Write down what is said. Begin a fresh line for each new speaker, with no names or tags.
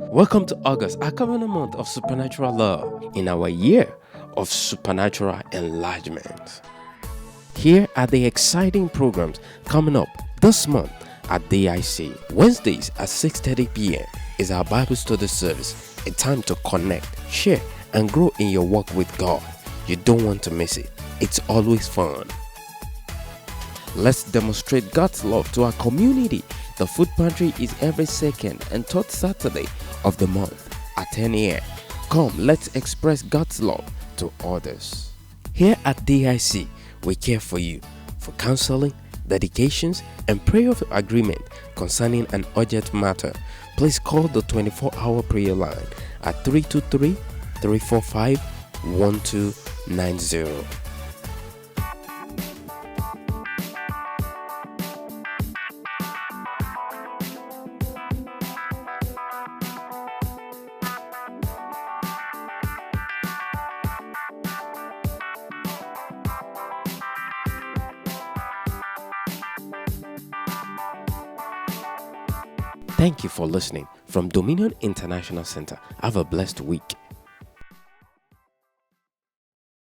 Welcome to August, our covenant month of supernatural love in our year of supernatural enlargement. Here are the exciting programs coming up this month at DIC. Wednesdays at 6:30 p.m. is our Bible study service, a time to connect, share, and grow in your walk with God. You don't want to miss it. It's always fun. Let's demonstrate God's love to our community. The Food Pantry is every second and third Saturday of the month at 10 a.m. Come, let's express God's love to others. Here at DIC, we care for you for counseling, dedications, and prayer of agreement concerning an urgent matter. Please call the 24-hour prayer line at 323-345-1290. Thank you for listening from Dominion International Center. Have a blessed week.